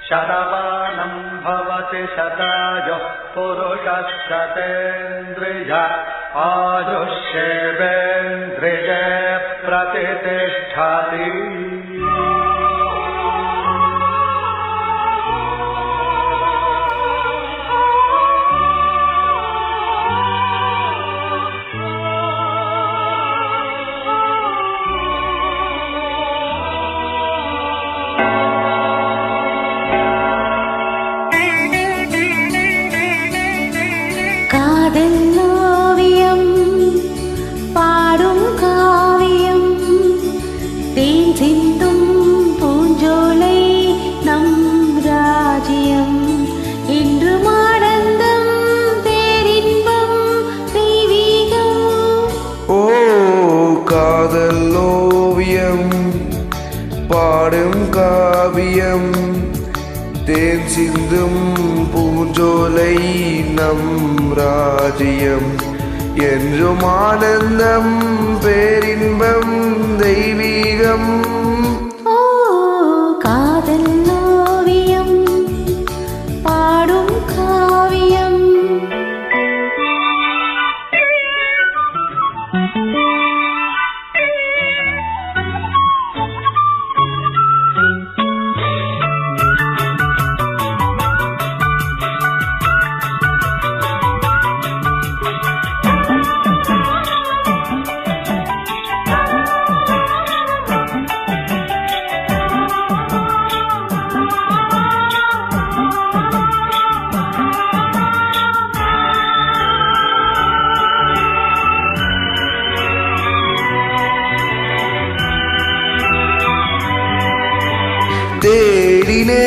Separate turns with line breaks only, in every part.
शतमानं भवति शतायुः पुरुषः शतेन्द्रिय आयुष्येवेन्द्रिये प्रतिष्ठति।
காதலோவியம் பாடும் காவியம் தேன் சிந்தும் பூஞ்சோலை நம் ராஜ்யம் இன்று ஆனந்தம் பேரின்பம் தெய்வீகம்.
ஓ காதலோவியம் பாடும் காவியம் தேன் சிந்தும் பூஞ்சோலை நம் ராஜ்யம் என்றும் ஆனந்தம் பேரின்பம் தெய்வீகம்.
ஓ காதலோவியம் பாடும் காவியம்.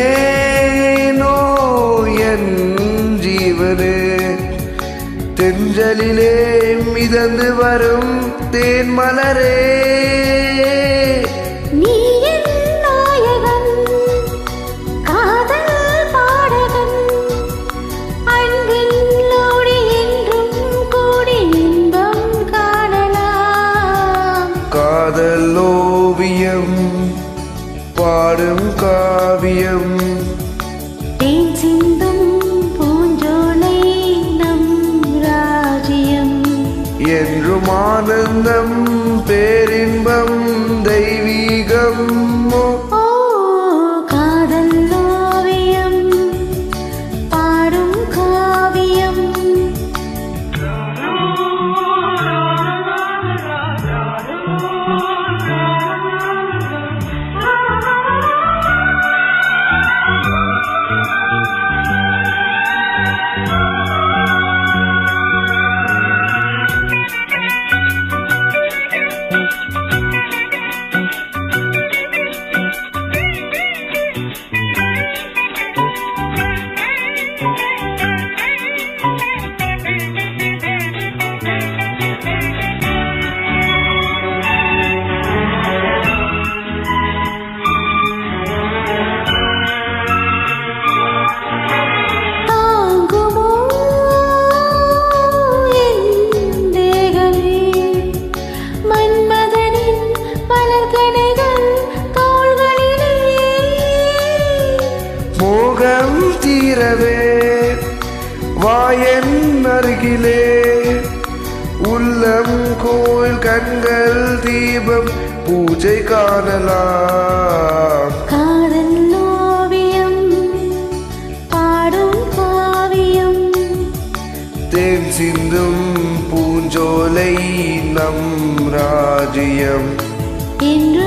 தேடினேனோ என் ஜீவனே தென்றலிலே மிதந்து வரும் தேன் மலரே.
நீ என் நாயகன் காதல் பாடகன் அன்பில்லோடு என்றும் கூடி இன்பம் காணலாம்.
காதலோவியம் பாடும் காவியம்
தேன் சிந்தும் பூஞ்சோலை நம் ராஜ்யம்
என்றும் ஆனந்தம் பேரின்பம் தெய்வீகம்.
ஓ காதலோவியம் பாடும் காவியம்.
மோகம் தீரவே வாயன் அருகிலே உள்ளம் கோயில் கண்கள் தீபம் பூஜை காணலாம்.
காதலோவியம் பாடும் காவியம்
தேன் சிந்தும் பூஞ்சோலை நம் ராஜ்யம்
என்று